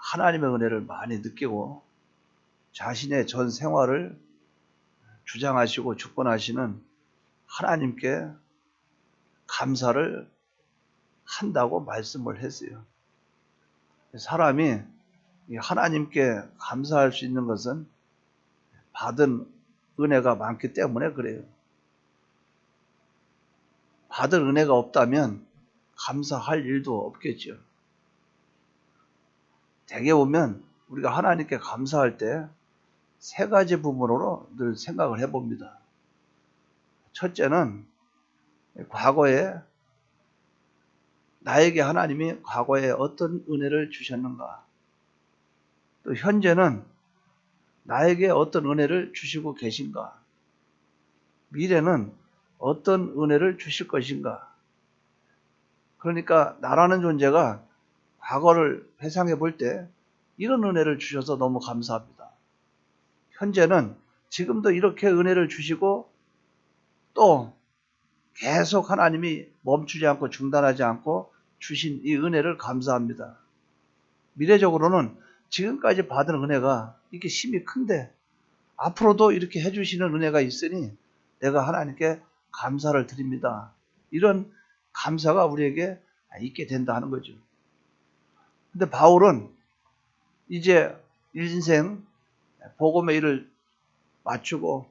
하나님의 은혜를 많이 느끼고 자신의 전 생활을 주장하시고 주권하시는 하나님께 감사를 한다고 말씀을 했어요. 사람이 하나님께 감사할 수 있는 것은 받은 은혜가 많기 때문에 그래요. 받은 은혜가 없다면 감사할 일도 없겠죠. 대개 보면 우리가 하나님께 감사할 때 세 가지 부분으로 늘 생각을 해봅니다. 첫째는 과거에 나에게 하나님이 과거에 어떤 은혜를 주셨는가, 또 현재는 나에게 어떤 은혜를 주시고 계신가, 미래는 어떤 은혜를 주실 것인가. 그러니까 나라는 존재가 과거를 회상해 볼 때 이런 은혜를 주셔서 너무 감사합니다. 현재는 지금도 이렇게 은혜를 주시고 또 계속 하나님이 멈추지 않고 중단하지 않고 주신 이 은혜를 감사합니다. 미래적으로는 지금까지 받은 은혜가 이렇게 힘이 큰데 앞으로도 이렇게 해주시는 은혜가 있으니 내가 하나님께 감사를 드립니다. 이런 감사가 우리에게 있게 된다 하는 거죠. 근데 바울은 이제 인생 복음의 일을 마치고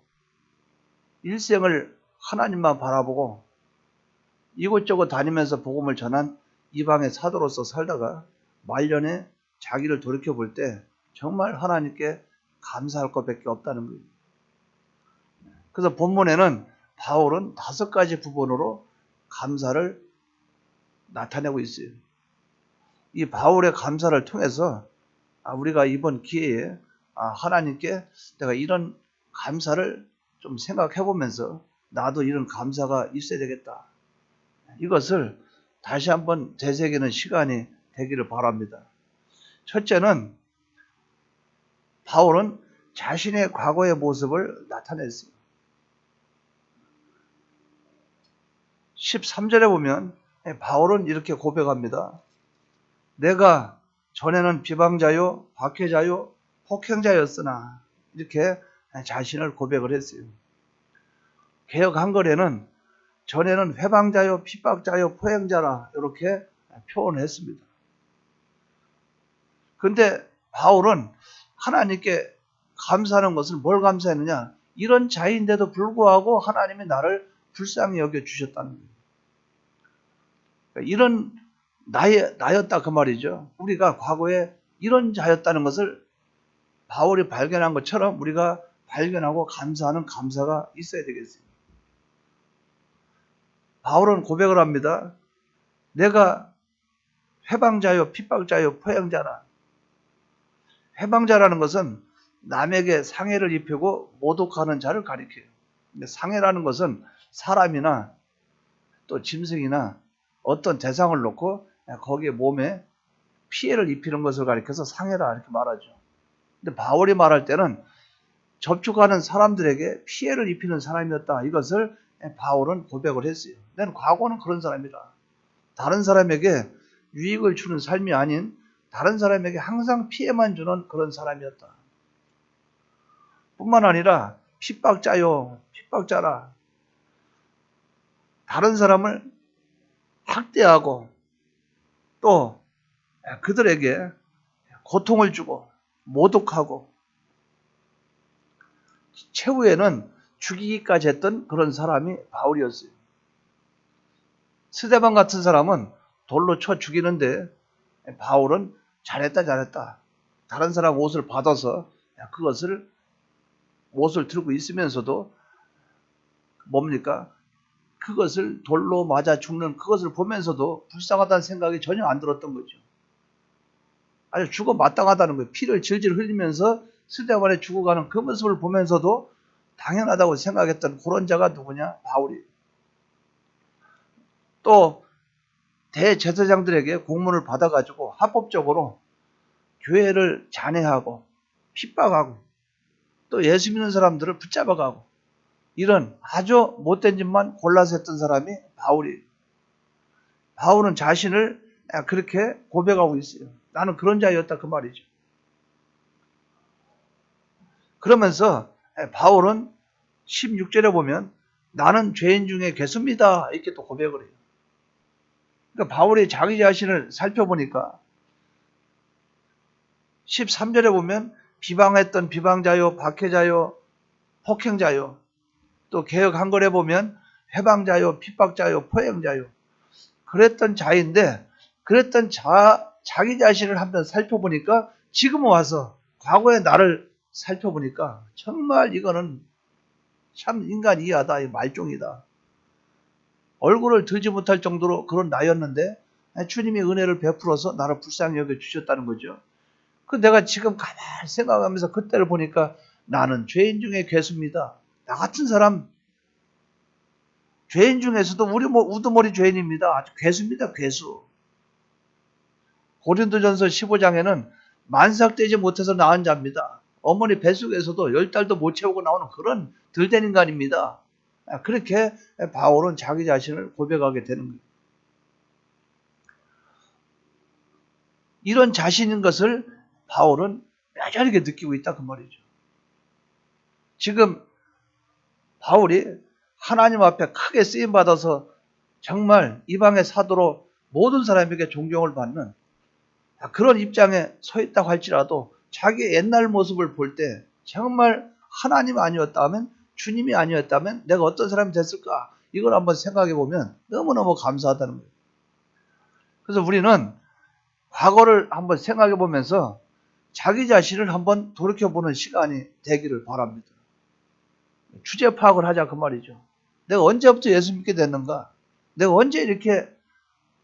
일생을 하나님만 바라보고 이곳저곳 다니면서 복음을 전한 이방의 사도로서 살다가 말년에 자기를 돌이켜 볼 때 정말 하나님께 감사할 것밖에 없다는 거예요. 그래서 본문에는 바울은 5가지 부분으로 감사를 나타내고 있어요. 이 바울의 감사를 통해서 우리가 이번 기회에 하나님께 내가 이런 감사를 좀 생각해 보면서 나도 이런 감사가 있어야 되겠다. 이것을 다시 한번 되새기는 시간이 되기를 바랍니다. 첫째는 바울은 자신의 과거의 모습을 나타냈어요. 13절에 보면 바울은 이렇게 고백합니다. 내가 전에는 비방자요, 박해자요, 폭행자였으나 이렇게 자신을 고백을 했어요. 개역 한글에는 전에는 회방자요, 핍박자요, 포행자라 이렇게 표현했습니다. 그런데 바울은 하나님께 감사하는 것은 뭘 감사했느냐? 이런 자인데도 불구하고 하나님이 나를 불쌍히 여겨주셨다는 거예요. 이런 나였다 그 말이죠. 우리가 과거에 이런 자였다는 것을 바울이 발견한 것처럼 우리가 발견하고 감사하는 감사가 있어야 되겠어요. 바울은 고백을 합니다. 내가 회방자요, 핍박자요, 포행자라. 회방자라는 것은 남에게 상해를 입히고 모독하는 자를 가리켜요. 근데 상해라는 것은 사람이나 또 짐승이나 어떤 대상을 놓고 거기에 몸에 피해를 입히는 것을 가리켜서 상해라 이렇게 말하죠. 근데 바울이 말할 때는 접촉하는 사람들에게 피해를 입히는 사람이었다. 이것을 바울은 고백을 했어요. 나는 과거는 그런 사람이다. 다른 사람에게 유익을 주는 삶이 아닌 다른 사람에게 항상 피해만 주는 그런 사람이었다. 뿐만 아니라 핍박자요, 핍박자라. 다른 사람을 학대하고 또 그들에게 고통을 주고 모독하고 최후에는 죽이기까지 했던 그런 사람이 바울이었어요. 스데반 같은 사람은 돌로 쳐 죽이는데 바울은 잘했다. 다른 사람 옷을 받아서 그것을 옷을 들고 있으면서도 뭡니까? 그것을 돌로 맞아 죽는 그것을 보면서도 불쌍하다는 생각이 전혀 안 들었던 거죠. 아주 죽어 마땅하다는 거예요. 피를 질질 흘리면서 스데반에 죽어가는 그 모습을 보면서도 당연하다고 생각했던 그런 자가 누구냐? 바울이. 또 대제사장들에게 공문을 받아가지고 합법적으로 교회를 잔해하고 핍박하고 또 예수 믿는 사람들을 붙잡아가고 이런 아주 못된 짓만 골라서 했던 사람이 바울이. 바울은 자신을 그렇게 고백하고 있어요. 나는 그런 자였다 그 말이죠. 그러면서 바울은 16절에 보면 나는 죄인 중에 괴수입니다 이렇게 또 고백을 해요. 그러니까 바울이 자기 자신을 살펴보니까 13절에 보면 비방했던 비방자요, 박해자요, 폭행자요, 또 개역 한글에 보면 회방자요, 핍박자요, 포행자요. 그랬던 자인데 그랬던 자기 자신을 한번 살펴보니까 지금 와서 과거의 나를 살펴보니까 정말 이거는 참 인간 이하다, 말종이다. 얼굴을 들지 못할 정도로 그런 나였는데 주님이 은혜를 베풀어서 나를 불쌍히 여겨 주셨다는 거죠. 그 내가 지금 가만히 생각하면서 그때를 보니까 나는 죄인 중에 괴수입니다. 나 같은 사람 죄인 중에서도 우두머리 죄인입니다. 아주 괴수입니다. 괴수. 고린도전서 15장에는 만삭되지 못해서 낳은 자입니다. 어머니 뱃속에서도 10달도 못 채우고 나오는 그런 들된 인간입니다. 그렇게 바울은 자기 자신을 고백하게 되는 거예요. 이런 자신인 것을 바울은 뼈저리게 느끼고 있다 그 말이죠. 지금 바울이 하나님 앞에 크게 쓰임받아서 정말 이방의 사도로 모든 사람에게 존경을 받는 그런 입장에 서 있다고 할지라도 자기 옛날 모습을 볼 때 정말 하나님 아니었다면, 주님이 아니었다면 내가 어떤 사람이 됐을까? 이걸 한번 생각해 보면 너무너무 감사하다는 거예요. 그래서 우리는 과거를 한번 생각해 보면서 자기 자신을 한번 돌이켜보는 시간이 되기를 바랍니다. 주제 파악을 하자 그 말이죠. 내가 언제부터 예수 믿게 됐는가? 내가 언제 이렇게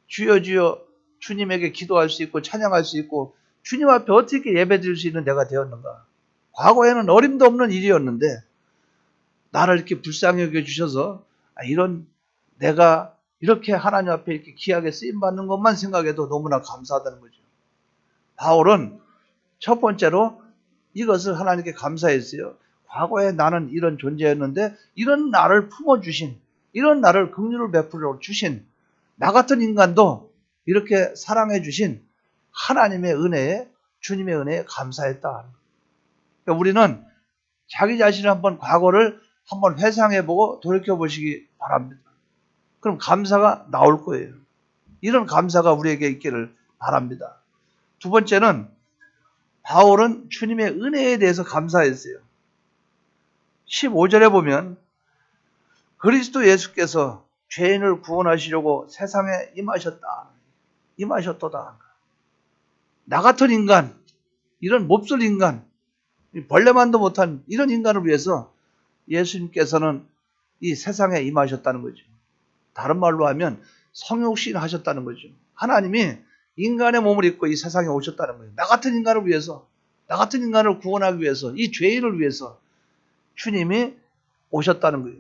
주여 주여 주님에게 기도할 수 있고 찬양할 수 있고 주님 앞에 어떻게 예배 드릴 수 있는 내가 되었는가? 과거에는 어림도 없는 일이었는데 나를 이렇게 불쌍히 여겨주셔서 이런 내가 이렇게 하나님 앞에 이렇게 귀하게 쓰임받는 것만 생각해도 너무나 감사하다는 거죠. 바울은 첫 번째로 이것을 하나님께 감사했어요. 과거에 나는 이런 존재였는데 이런 나를 품어주신, 이런 나를 긍휼을 베풀어 주신 나 같은 인간도 이렇게 사랑해 주신 하나님의 은혜에, 주님의 은혜에 감사했다. 그러니까 우리는 자기 자신을 한번 과거를 한번 회상해보고 돌이켜보시기 바랍니다. 그럼 감사가 나올 거예요. 이런 감사가 우리에게 있기를 바랍니다. 두 번째는 바울은 주님의 은혜에 대해서 감사했어요. 15절에 보면 그리스도 예수께서 죄인을 구원하시려고 세상에 임하셨도다. 나 같은 인간, 이런 몹쓸 인간, 벌레만도 못한 이런 인간을 위해서 예수님께서는 이 세상에 임하셨다는 거죠. 다른 말로 하면 성육신 하셨다는 거죠. 하나님이 인간의 몸을 입고 이 세상에 오셨다는 거예요. 나 같은 인간을 위해서, 나 같은 인간을 구원하기 위해서, 이 죄인을 위해서 주님이 오셨다는 거예요.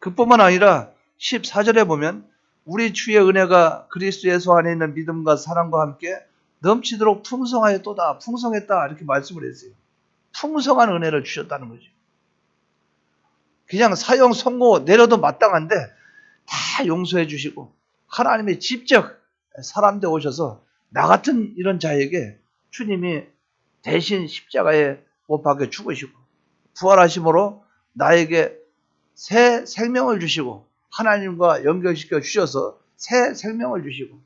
그뿐만 아니라 14절에 보면 우리 주의 은혜가 그리스도 예수 안에 있는 믿음과 사랑과 함께 넘치도록 풍성하였도다, 풍성했다 이렇게 말씀을 했어요. 풍성한 은혜를 주셨다는 거죠. 그냥 사형 선고 내려도 마땅한데 다 용서해 주시고 하나님이 직접 사람 되 오셔서 나 같은 이런 자에게 주님이 대신 십자가에 못 박혀 죽으시고 부활하심으로 나에게 새 생명을 주시고 하나님과 연결시켜 주셔서 새 생명을 주시고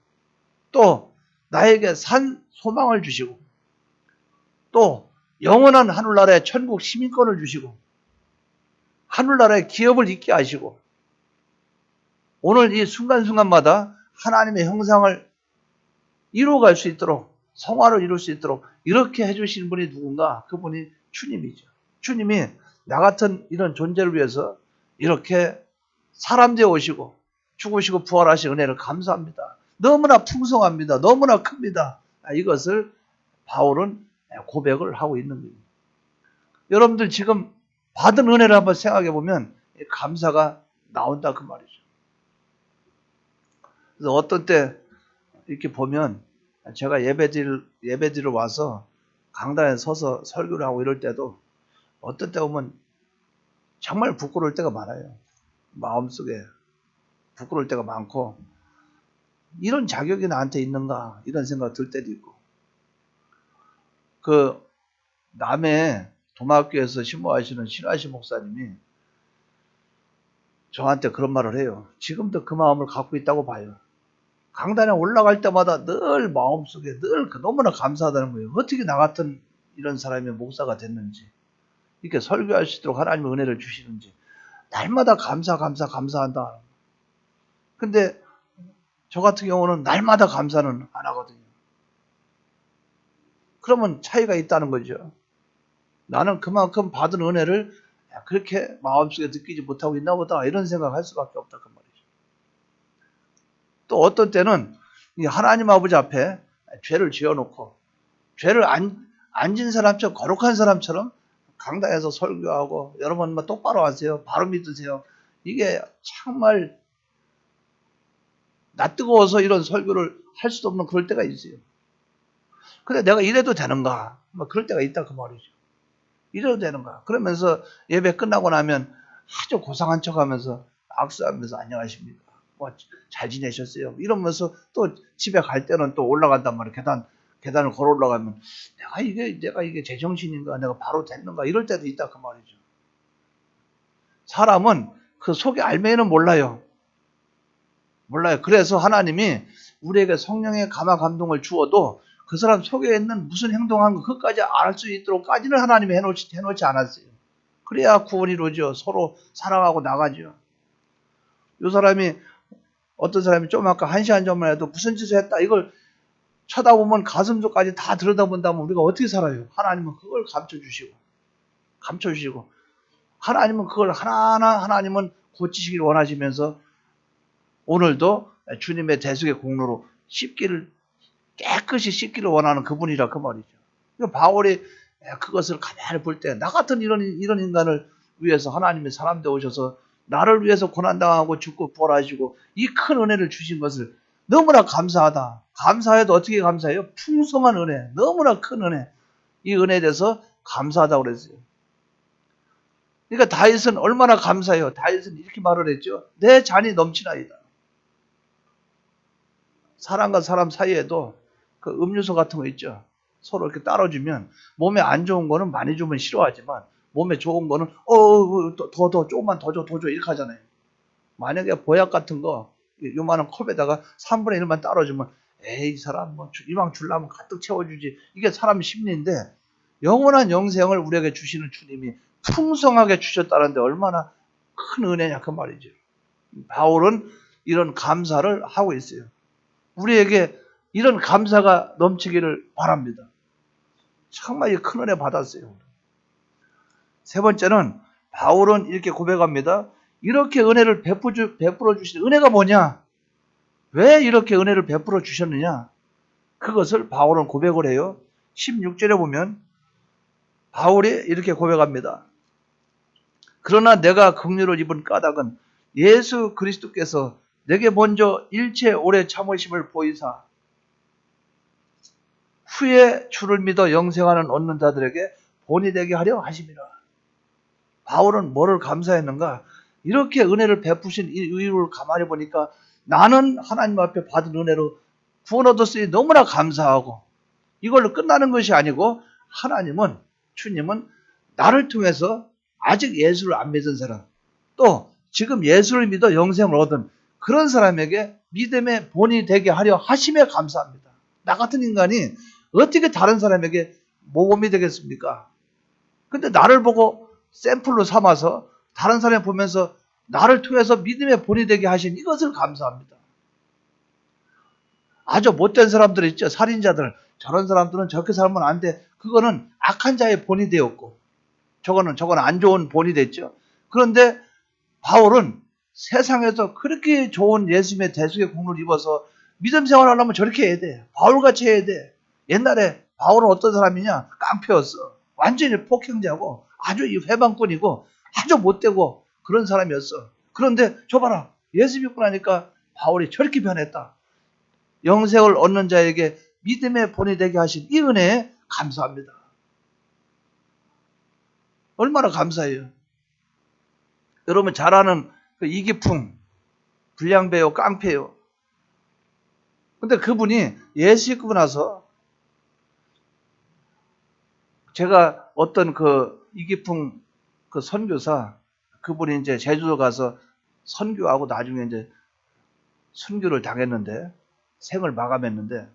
또 나에게 산 소망을 주시고 또 영원한 하늘나라의 천국 시민권을 주시고 하늘나라의 기업을 있게 하시고 오늘 이 순간순간마다 하나님의 형상을 이루어갈 수 있도록 성화를 이룰 수 있도록 이렇게 해주시는 분이 누군가? 그분이 주님이죠. 주님이 나 같은 이런 존재를 위해서 이렇게 사람 되어 오시고 죽으시고 부활하신 은혜를 감사합니다. 너무나 풍성합니다. 너무나 큽니다. 이것을 바울은 고백을 하고 있는 거예요. 여러분들 지금 받은 은혜를 한번 생각해 보면 감사가 나온다 그 말이죠. 그래서 어떤 때 이렇게 보면 제가 예배드리러 와서 강단에 서서 설교를 하고 이럴 때도 어떤 때 보면 정말 부끄러울 때가 많아요. 마음속에 부끄러울 때가 많고 이런 자격이 나한테 있는가 이런 생각 들 때도 있고. 그 남해 도마교에서 신모하시는 신하시 목사님이 저한테 그런 말을 해요. 지금도 그 마음을 갖고 있다고 봐요. 강단에 올라갈 때마다 늘 마음속에 늘 너무나 감사하다는 거예요. 어떻게 나 같은 이런 사람이 목사가 됐는지, 이렇게 설교할 수 있도록 하나님의 은혜를 주시는지 날마다 감사한다. 근데 저 같은 경우는 날마다 감사는 안 하거든요. 그러면 차이가 있다는 거죠. 나는 그만큼 받은 은혜를 그렇게 마음속에 느끼지 못하고 있나 보다 이런 생각을 할 수밖에 없다 그 말이죠. 또 어떤 때는 하나님 아버지 앞에 죄를 지어놓고 죄를 안 진 사람처럼 거룩한 사람처럼 강단에서 설교하고 여러분 똑바로 하세요. 바로 믿으세요. 이게 정말 낯뜨거워서 이런 설교를 할 수도 없는 그럴 때가 있어요. 근데 내가 이래도 되는가? 그럴 때가 있다 그 말이죠. 이래도 되는가? 그러면서 예배 끝나고 나면 아주 고상한 척하면서 악수하면서 안녕하십니까? 잘 지내셨어요? 이러면서 또 집에 갈 때는 또 올라간단 말이에요. 계단을 걸어 올라가면 내가 이게 제정신인가? 내가 바로 됐는가? 이럴 때도 있다 그 말이죠. 사람은 그 속의 알맹이는 몰라요. 그래서 하나님이 우리에게 성령의 감화 감동을 주어도 그 사람 속에 있는 무슨 행동하는 거 그것까지 알 수 있도록까지는 하나님이 해놓지 않았어요. 그래야 구원이 이루어져. 서로 사랑하고 나가죠. 어떤 사람이 좀 아까 1시간 전만 해도 무슨 짓을 했다. 이걸 쳐다보면 가슴속까지 다 들여다본다면 우리가 어떻게 살아요? 하나님은 그걸 감춰주시고 하나님은 그걸 하나하나 하나님은 고치시길 원하시면서 오늘도 주님의 대속의 공로로 깨끗이 씻기를 원하는 그분이라 그 말이죠. 그러니까 바울이 그것을 가만히 볼 때 나 같은 이런 인간을 위해서 하나님이 사람 되어 오셔서 나를 위해서 고난당하고 죽고 부활하시고 이 큰 은혜를 주신 것을 너무나 감사하다. 감사해도 어떻게 감사해요? 풍성한 은혜, 너무나 큰 은혜. 이 은혜에 대해서 감사하다고 그랬어요. 그러니까 다윗은 얼마나 감사해요. 다윗은 이렇게 말을 했죠. 내 잔이 넘치나이다. 사람과 사람 사이에도 그 음료수 같은 거 있죠. 서로 이렇게 따라주면 몸에 안 좋은 거는 많이 주면 싫어하지만 몸에 좋은 거는 조금만 더 줘 이렇게 하잖아요. 만약에 보약 같은 거 요만한 컵에다가 3분의 1만 따라주면 이 사람 이왕 주려면 가득 채워주지. 이게 사람 심리인데 영원한 영생을 우리에게 주시는 주님이 풍성하게 주셨다는데 얼마나 큰 은혜냐 그 말이죠. 바울은 이런 감사를 하고 있어요. 우리에게 이런 감사가 넘치기를 바랍니다. 정말 큰 은혜 받았어요. 세 번째는 바울은 이렇게 고백합니다. 이렇게 은혜를 베풀어 주신 은혜가 뭐냐? 왜 이렇게 은혜를 베풀어 주셨느냐? 그것을 바울은 고백을 해요. 16절에 보면 바울이 이렇게 고백합니다. 그러나 내가 긍휼을 입은 까닭은 예수 그리스도께서 내게 먼저 일체 오래 참으심을 보이사 후에 주를 믿어 영생하는 얻는 자들에게 본이 되게 하려 하심이라. 바울은 뭐를 감사했는가? 이렇게 은혜를 베푸신 이 이유를 가만히 보니까 나는 하나님 앞에 받은 은혜로 구원 얻었으니 너무나 감사하고 이걸로 끝나는 것이 아니고 주님은 나를 통해서 아직 예수를 안 믿은 사람 또 지금 예수를 믿어 영생을 얻은 그런 사람에게 믿음의 본이 되게 하려 하심에 감사합니다. 나 같은 인간이 어떻게 다른 사람에게 모범이 되겠습니까? 근데 나를 보고 샘플로 삼아서 다른 사람 보면서 나를 통해서 믿음의 본이 되게 하신 이것을 감사합니다. 아주 못된 사람들 있죠. 살인자들. 저런 사람들은 저렇게 살면 안 돼. 그거는 악한 자의 본이 되었고 저거는 안 좋은 본이 됐죠. 그런데 바울은 세상에서 그렇게 좋은 예수님의 대속의 공로를 입어서 믿음 생활을 하려면 저렇게 해야 돼. 바울같이 해야 돼. 옛날에 바울은 어떤 사람이냐? 깡패였어. 완전히 폭행자고 아주 회방꾼이고 아주 못되고 그런 사람이었어. 그런데 저 봐라. 예수 믿고 나니까 바울이 저렇게 변했다. 영생을 얻는 자에게 믿음의 본이 되게 하신 이 은혜에 감사합니다. 얼마나 감사해요. 여러분 잘 아는 그 이기풍, 불량배요, 깡패요. 근데 그분이 예수 믿고 나서 제가 어떤 그 이기풍 그 선교사 그분이 이제 제주도 가서 선교하고 나중에 이제 순교를 당했는데 생을 마감했는데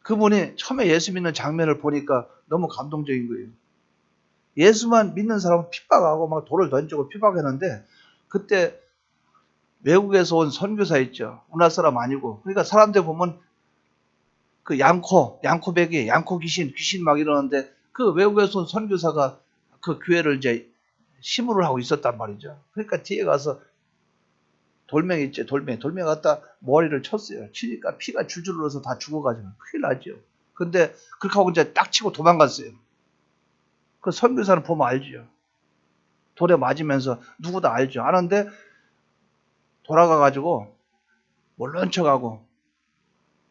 그분이 처음에 예수 믿는 장면을 보니까 너무 감동적인 거예요. 예수만 믿는 사람은 핍박하고 막 돌을 던지고 핍박했는데 그때 외국에서 온 선교사 있죠. 우리나라 사람 아니고. 그러니까 사람들 보면 그 양코배기, 양코 귀신 막 이러는데 그 외국에서 온 선교사가 그 교회를 이제 심부를 하고 있었단 말이죠. 그러니까 뒤에 가서 돌멩이 있죠. 돌멩이 갖다 머리를 쳤어요. 치니까 피가 줄줄 흘러서 다 죽어가지고 큰일 나죠. 근데 그렇게 하고 이제 딱 치고 도망갔어요. 그 선교사는 보면 알죠. 돌에 맞으면서 누구도 알죠. 아는데 돌아가가지고 모른 척하고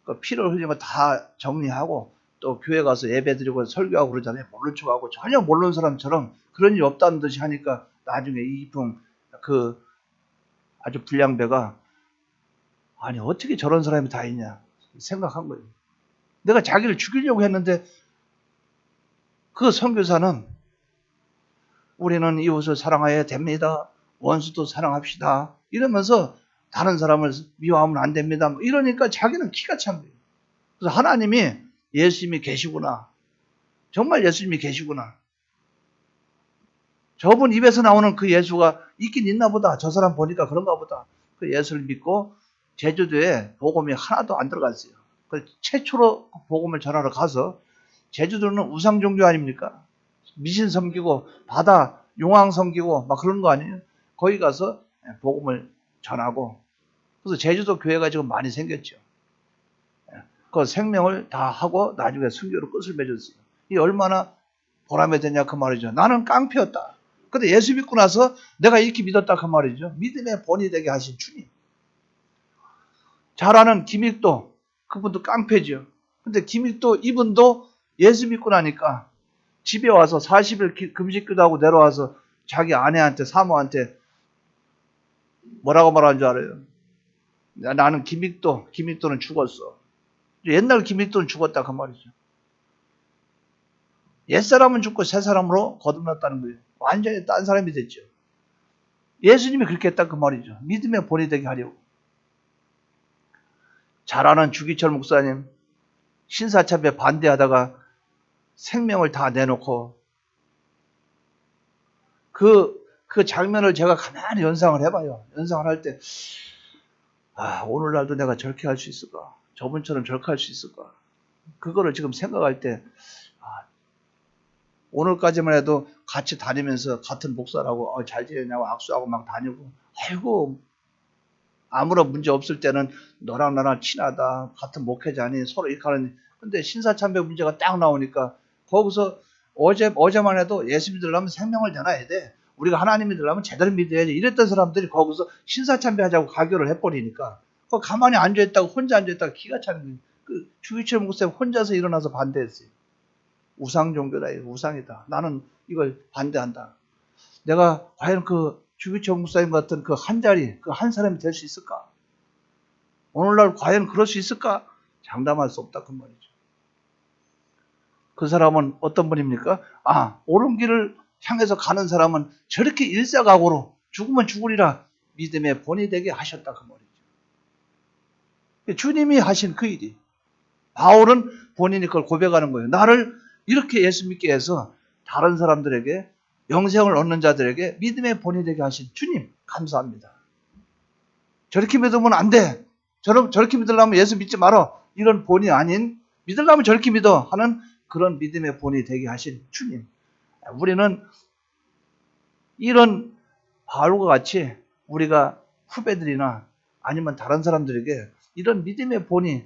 그 피를 흘린 거 다 정리하고 또 교회 가서 예배 드리고 설교하고 그러잖아요. 모른 척하고 전혀 모르는 사람처럼 그런 일이 없다는 듯이 하니까 나중에 이기풍 그 아주 불량배가 아니 어떻게 저런 사람이 다 있냐 생각한 거예요. 내가 자기를 죽이려고 했는데 그 선교사는 우리는 이웃을 사랑해야 됩니다. 원수도 사랑합시다. 이러면서 다른 사람을 미워하면 안 됩니다. 이러니까 자기는 기가 찬 거예요. 그래서 하나님이 예수님이 계시구나. 정말 예수님이 계시구나. 저분 입에서 나오는 그 예수가 있긴 있나 보다. 저 사람 보니까 그런가 보다. 그 예수를 믿고 제주도에 복음이 하나도 안 들어갔어요. 그 최초로 복음을 전하러 가서 제주도는 우상 종교 아닙니까? 미신 섬기고 바다 용왕 섬기고 막 그런 거 아니에요? 거기 가서 복음을 전하고 그래서 제주도 교회가 지금 많이 생겼죠. 그 생명을 다 하고 나중에 순교로 끝을 맺었어요. 이 얼마나 보람이 되냐 그 말이죠. 나는 깡패였다. 근데 예수 믿고 나서 내가 이렇게 믿었다 그 말이죠. 믿음의 본이 되게 하신 주님. 잘 아는 김익도 그분도 깡패죠. 근데 김익도 이분도 예수 믿고 나니까 집에 와서 40일 금식기도 하고 내려와서 자기 아내한테 사모한테 뭐라고 말하는 줄 알아요? 나는 김익도는 죽었어. 옛날 김익도는 죽었다 그 말이죠. 옛사람은 죽고 새사람으로 거듭났다는 거예요. 완전히 딴 사람이 됐죠. 예수님이 그렇게 했다 그 말이죠. 믿음의 본이 되게 하려고. 잘 아는 주기철 목사님 신사참배 반대하다가 생명을 다 내놓고 그 장면을 제가 가만히 연상을 해봐요. 연상을 할 때 오늘날도 내가 저렇게 할 수 있을까? 저분처럼 저렇게 할 수 있을까? 그거를 지금 생각할 때 오늘까지만 해도 같이 다니면서 같은 목사라고 잘 지내냐고 악수하고 막 다니고 아이고 아무런 문제 없을 때는 너랑 나랑 친하다 같은 목회자니 서로 이렇게 하는 근데 신사참배 문제가 딱 나오니까 거기서 어제만 해도 예수 믿으려면 생명을 내놔야 돼 우리가 하나님 믿으려면 제대로 믿어야지 이랬던 사람들이 거기서 신사참배 하자고 가결을 해버리니까 가만히 앉아있다고 혼자 앉아있다가 기가 차는 거예요. 그 주기철 목사님 혼자서 일어나서 반대했어요. 우상 종교다, 우상이다. 나는 이걸 반대한다. 내가 과연 그 주기철 목사님 같은 그 한 자리, 그 한 사람이 될 수 있을까? 오늘날 과연 그럴 수 있을까? 장담할 수 없다 그 말이죠. 그 사람은 어떤 분입니까? 옳은 길을 향해서 가는 사람은 저렇게 일사각오로 죽으면 죽으리라 믿음의 본이 되게 하셨다 그 말이죠. 주님이 하신 그 일이 바울은 본인이 그걸 고백하는 거예요. 나를 이렇게 예수 믿게 해서 다른 사람들에게 영생을 얻는 자들에게 믿음의 본이 되게 하신 주님 감사합니다. 저렇게 믿으면 안 돼. 저렇게 믿으려면 예수 믿지 마라. 이런 본이 아닌 믿으려면 저렇게 믿어 하는 그런 믿음의 본이 되게 하신 주님. 우리는 이런 바울과 같이 우리가 후배들이나 아니면 다른 사람들에게 이런 믿음의 본이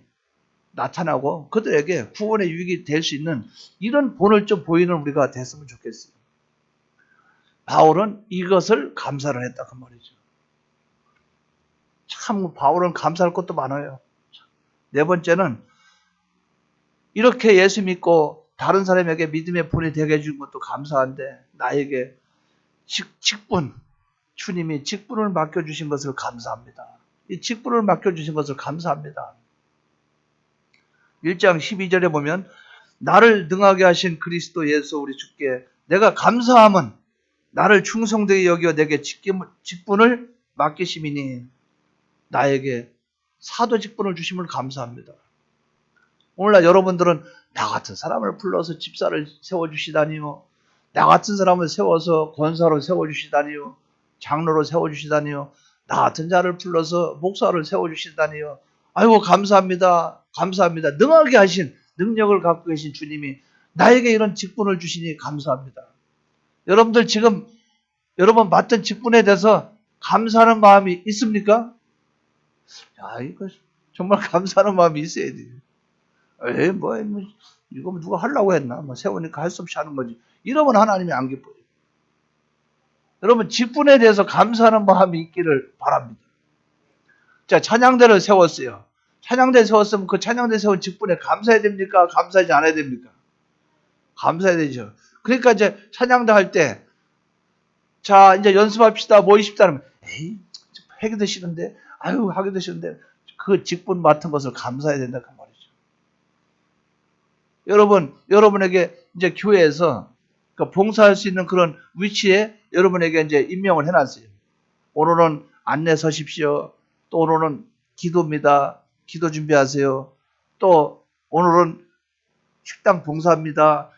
나타나고 그들에게 구원의 유익이 될 수 있는 이런 본을 좀 보이는 우리가 됐으면 좋겠어요. 바울은 이것을 감사를 했다 그 말이죠. 참 바울은 감사할 것도 많아요. 네 번째는 이렇게 예수 믿고 다른 사람에게 믿음의 본이 되게 해준 것도 감사한데 나에게 직분, 주님이 직분을 맡겨주신 것을 감사합니다. 이 직분을 맡겨주신 것을 감사합니다. 1장 12절에 보면 나를 능하게 하신 그리스도 예수 우리 주께 내가 감사함은 나를 충성되게 여겨 내게 직분을 맡기심이니 나에게 사도 직분을 주심을 감사합니다. 오늘날 여러분들은 나 같은 사람을 불러서 집사를 세워주시다니요. 나 같은 사람을 세워서 권사로 세워주시다니요. 장로로 세워주시다니요. 나 같은 자를 불러서 목사를 세워주시다니요. 아이고 감사합니다. 감사합니다. 능하게 하신 능력을 갖고 계신 주님이 나에게 이런 직분을 주시니 감사합니다. 여러분들 지금 여러분 맡은 직분에 대해서 감사하는 마음이 있습니까? 야, 이거 정말 감사하는 마음이 있어야 돼요. 이거 누가 하려고 했나? 세우니까 할 수 없이 하는 거지. 이러면 하나님이 안 기뻐요. 여러분, 직분에 대해서 감사하는 마음이 있기를 바랍니다. 자, 찬양대를 세웠어요. 찬양대 세웠으면 그 찬양대 세운 직분에 감사해야 됩니까? 감사하지 않아야 됩니까? 감사해야 되죠. 그러니까 이제 찬양대 할 때, 자, 이제 연습합시다, 모이십시다 하면, 에이, 하기도 싫은데, 하기도 싫은데, 그 직분 맡은 것을 감사해야 된다, 그 말이죠. 여러분에게 이제 교회에서 봉사할 수 있는 그런 위치에 여러분에게 이제 임명을 해놨어요. 오늘은 안내 서십시오. 또 오늘은 기도입니다. 기도 준비하세요. 또 오늘은 식당 봉사합니다.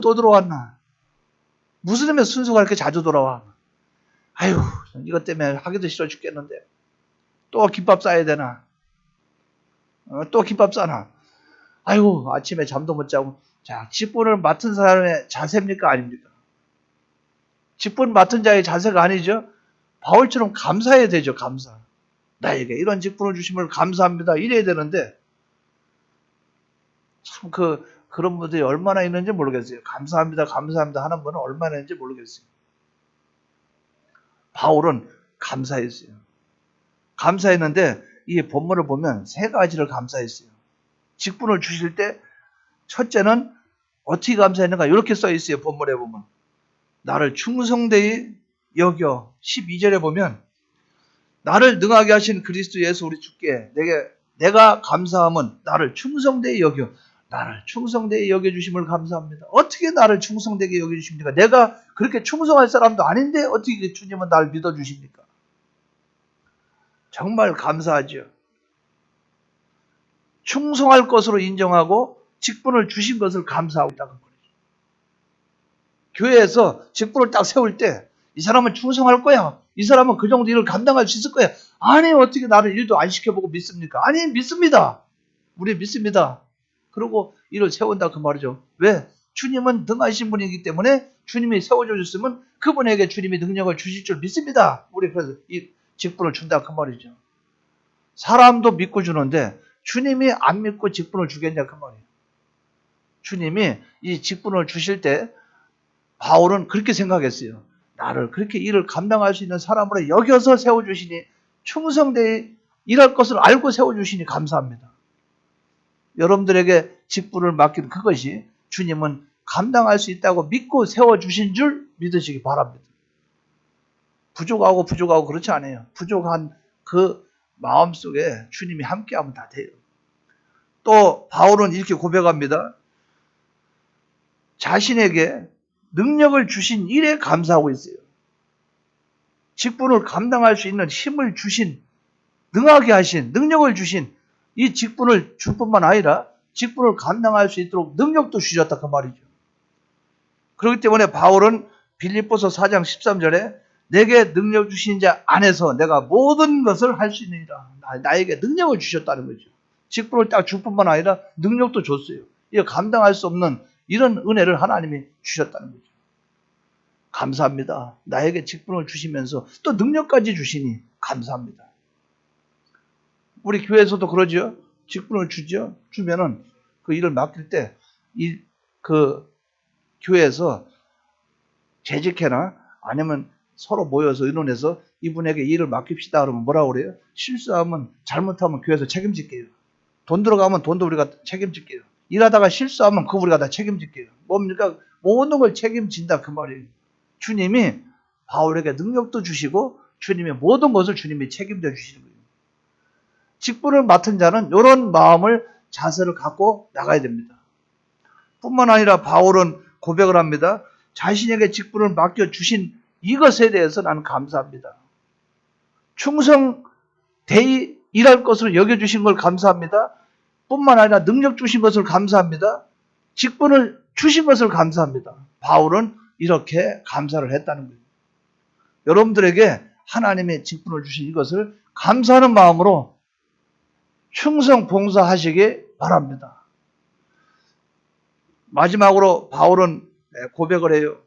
또 들어왔나. 무슨 의미에 순서가 이렇게 자주 돌아와. 이것 때문에 하기도 싫어 죽겠는데. 또 김밥 싸야 되나. 또 김밥 싸나. 아침에 잠도 못 자고. 자, 직분을 맡은 사람의 자세입니까? 아닙니까? 직분 맡은 자의 자세가 아니죠. 바울처럼 감사해야 되죠. 감사. 나에게 이런 직분을 주심을 감사합니다. 이래야 되는데 참 그런 분들이 얼마나 있는지 모르겠어요. 감사합니다. 감사합니다 하는 분은 얼마나 있는지 모르겠어요. 바울은 감사했어요. 감사했는데 이 본문을 보면 세 가지를 감사했어요. 직분을 주실 때 첫째는 어떻게 감사했는가 이렇게 써 있어요. 본문에 보면 나를 충성되이 여겨 12절에 보면 나를 능하게 하신 그리스도 예수 우리 주께 내가 감사함은 나를 충성되이 여겨 나를 충성되이 여겨주심을 감사합니다. 어떻게 나를 충성되게 여겨주십니까? 내가 그렇게 충성할 사람도 아닌데 어떻게 주님은 나를 믿어주십니까? 정말 감사하죠. 충성할 것으로 인정하고 직분을 주신 것을 감사하고 있다는 거죠. 교회에서 직분을 딱 세울 때 이 사람은 충성할 거야. 이 사람은 그 정도 일을 감당할 수 있을 거야. 아니 어떻게 나를 일도 안 시켜보고 믿습니까? 아니 믿습니다. 우리 믿습니다. 그리고 일을 세운다 그 말이죠. 왜? 주님은 능하신 분이기 때문에 주님이 세워주셨으면 그분에게 주님이 능력을 주실 줄 믿습니다. 우리 그래서 이 직분을 준다 그 말이죠. 사람도 믿고 주는데 주님이 안 믿고 직분을 주겠냐 그 말이에요. 주님이 이 직분을 주실 때 바울은 그렇게 생각했어요. 나를 그렇게 일을 감당할 수 있는 사람으로 여겨서 세워주시니 충성되이 일할 것을 알고 세워주시니 감사합니다. 여러분들에게 직분을 맡긴 그것이 주님은 감당할 수 있다고 믿고 세워주신 줄 믿으시기 바랍니다. 부족하고 그렇지 않아요. 부족한 그 마음속에 주님이 함께하면 다 돼요. 또 바울은 이렇게 고백합니다. 자신에게 능력을 주신 일에 감사하고 있어요. 직분을 감당할 수 있는 힘을 주신, 능하게 하신, 능력을 주신 이 직분을 줄 뿐만 아니라 직분을 감당할 수 있도록 능력도 주셨다 그 말이죠. 그렇기 때문에 바울은 빌립보서 4장 13절에 내게 능력 주신 자 안에서 내가 모든 것을 할 수 있느니라. 나에게 능력을 주셨다는 거죠. 직분을 딱 줄 뿐만 아니라 능력도 줬어요. 이거 감당할 수 없는 이런 은혜를 하나님이 주셨다는 거죠. 감사합니다. 나에게 직분을 주시면서 또 능력까지 주시니 감사합니다. 우리 교회에서도 그러죠. 직분을 주죠. 주면은 그 일을 맡길 때 그 교회에서 재직회나 아니면 서로 모여서 의논해서 이분에게 일을 맡깁시다 그러면 뭐라고 그래요? 실수하면 잘못하면 교회에서 책임질게요. 돈 들어가면 돈도 우리가 책임질게요. 일하다가 실수하면 그거 우리가 다 책임질게요. 뭡니까? 모든 걸 책임진다 그 말이에요. 주님이 바울에게 능력도 주시고 주님의 모든 것을 주님이 책임져 주시는 거예요. 직분을 맡은 자는 이런 마음을 자세를 갖고 나가야 됩니다. 뿐만 아니라 바울은 고백을 합니다. 자신에게 직분을 맡겨주신 이것에 대해서 나는 감사합니다. 충성되이 일할 것으로 여겨주신 걸 감사합니다. 뿐만 아니라 능력 주신 것을 감사합니다. 직분을 주신 것을 감사합니다. 바울은 이렇게 감사를 했다는 거예요. 여러분들에게 하나님의 직분을 주신 이것을 감사하는 마음으로 충성 봉사하시기 바랍니다. 마지막으로 바울은 고백을 해요.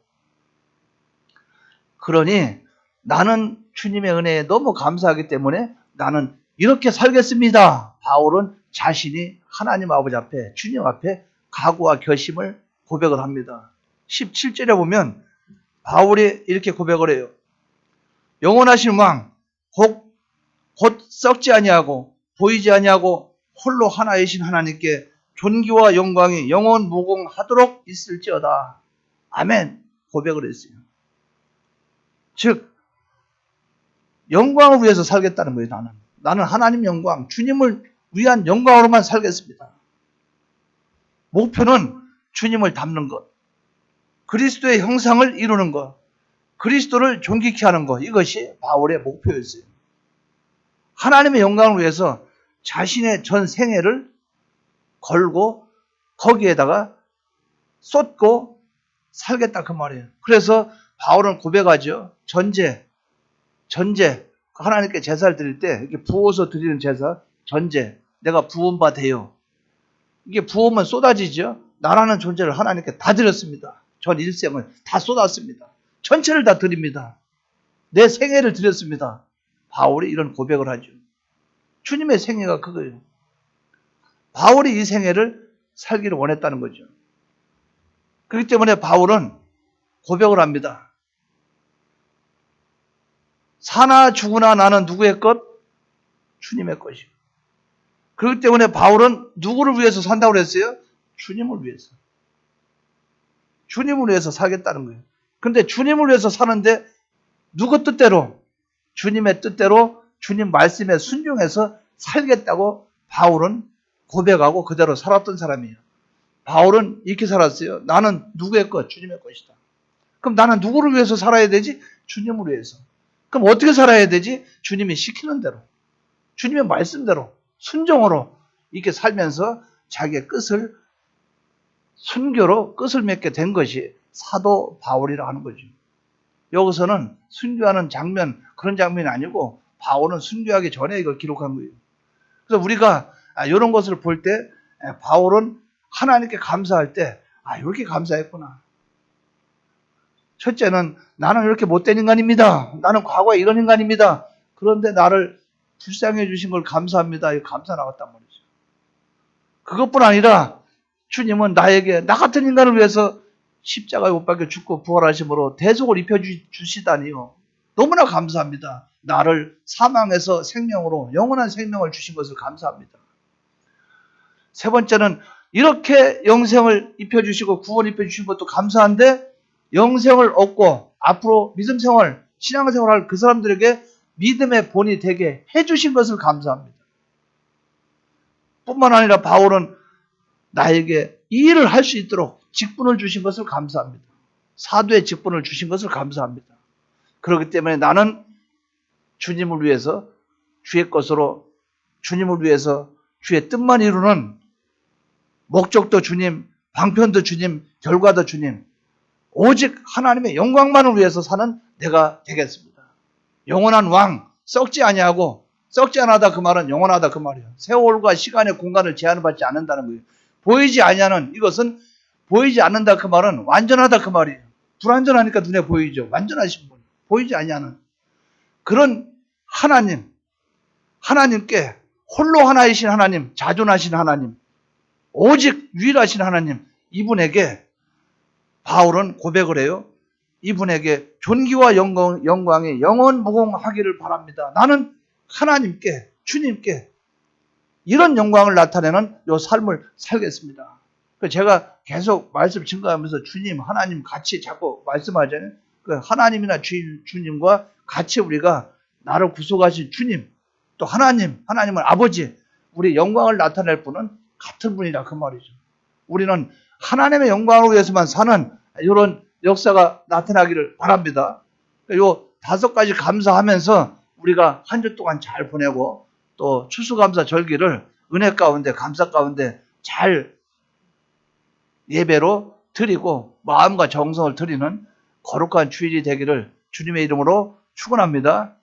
그러니 나는 주님의 은혜에 너무 감사하기 때문에 나는 이렇게 살겠습니다. 바울은 자신이 하나님 아버지 앞에, 주님 앞에 각오와 결심을 고백을 합니다. 17절에 보면 바울이 이렇게 고백을 해요. 영원하신 왕, 곧 썩지 아니하고 보이지 아니하고 홀로 하나이신 하나님께 존귀와 영광이 영원 무궁하도록 있을지어다. 아멘. 고백을 했어요. 즉 영광을 위해서 살겠다는 거예요. 나는 하나님 영광, 주님을 위한 영광으로만 살겠습니다. 목표는 주님을 닮는 것, 그리스도의 형상을 이루는 것, 그리스도를 존귀케 하는 것, 이것이 바울의 목표였어요. 하나님의 영광을 위해서 자신의 전 생애를 걸고 거기에다가 쏟고 살겠다 그 말이에요. 그래서 바울은 고백하죠. 전제 하나님께 제사를 드릴 때 이렇게 부어서 드리는 제사, 전제, 내가 부은 바 되요. 이게 부으면 쏟아지죠. 나라는 존재를 하나님께 다 드렸습니다. 전 일생을 다 쏟았습니다. 전체를 다 드립니다. 내 생애를 드렸습니다. 바울이 이런 고백을 하죠. 주님의 생애가 그거예요. 바울이 이 생애를 살기를 원했다는 거죠. 그렇기 때문에 바울은 고백을 합니다. 사나 죽으나 나는 누구의 것? 주님의 것이요. 그렇기 때문에 바울은 누구를 위해서 산다고 그랬어요? 주님을 위해서. 주님을 위해서 살겠다는 거예요. 그런데 주님을 위해서 사는데 누구 뜻대로? 주님의 뜻대로 주님 말씀에 순종해서 살겠다고 바울은 고백하고 그대로 살았던 사람이에요. 바울은 이렇게 살았어요. 나는 누구의 것? 주님의 것이다. 그럼 나는 누구를 위해서 살아야 되지? 주님을 위해서. 그럼 어떻게 살아야 되지? 주님이 시키는 대로, 주님의 말씀대로, 순종으로 이렇게 살면서 자기의 끝을 순교로 끝을 맺게 된 것이 사도 바울이라 하는 거죠. 여기서는 순교하는 장면, 그런 장면이 아니고 바울은 순교하기 전에 이걸 기록한 거예요. 그래서 우리가 이런 것을 볼 때 바울은 하나님께 감사할 때 이렇게 감사했구나. 첫째는 나는 이렇게 못된 인간입니다. 나는 과거에 이런 인간입니다. 그런데 나를 불쌍해 주신 걸 감사합니다. 이 감사 나왔단 말이죠. 그것뿐 아니라 주님은 나에게 나 같은 인간을 위해서 십자가에 못 박혀 죽고 부활하심으로 대속을 입혀주시다니요. 너무나 감사합니다. 나를 사망에서 생명으로 영원한 생명을 주신 것을 감사합니다. 세 번째는 이렇게 영생을 입혀주시고 구원 입혀주신 것도 감사한데 영생을 얻고 앞으로 믿음생활, 신앙생활할 그 사람들에게 믿음의 본이 되게 해주신 것을 감사합니다. 뿐만 아니라 바울은 나에게 이 일을 할 수 있도록 직분을 주신 것을 감사합니다. 사도의 직분을 주신 것을 감사합니다. 그렇기 때문에 나는 주님을 위해서 주의 것으로 주님을 위해서 주의 뜻만 이루는 목적도 주님, 방편도 주님, 결과도 주님, 오직 하나님의 영광만을 위해서 사는 내가 되겠습니다. 영원한 왕, 썩지 아니하고 썩지 않하다 그 말은 영원하다 그 말이에요. 세월과 시간의 공간을 제한을 받지 않는다는 거예요. 보이지 아니하는 이것은 보이지 않는다 그 말은 완전하다 그 말이에요. 불완전하니까 눈에 보이죠. 완전하신 분, 보이지 아니하는 그런 하나님께 홀로 하나이신 하나님, 자존하신 하나님, 오직 유일하신 하나님, 이분에게 바울은 고백을 해요. 이분에게 존귀와 영광이 영원 무궁하기를 바랍니다. 나는 하나님께, 주님께 이런 영광을 나타내는 이 삶을 살겠습니다. 제가 계속 말씀 증거하면서 주님, 하나님 같이 자꾸 말씀하잖아요. 그 하나님이나 주님과 같이 우리가 나를 구속하신 주님, 또 하나님을 아버지, 우리 영광을 나타낼 분은 같은 분이다 그 말이죠. 우리는 하나님의 영광을 위해서만 사는 이런 역사가 나타나기를 바랍니다. 요 5가지 감사하면서 우리가 한 주 동안 잘 보내고 또 추수감사 절기를 은혜 가운데 감사 가운데 잘 예배로 드리고 마음과 정성을 드리는 거룩한 주일이 되기를 주님의 이름으로 축원합니다.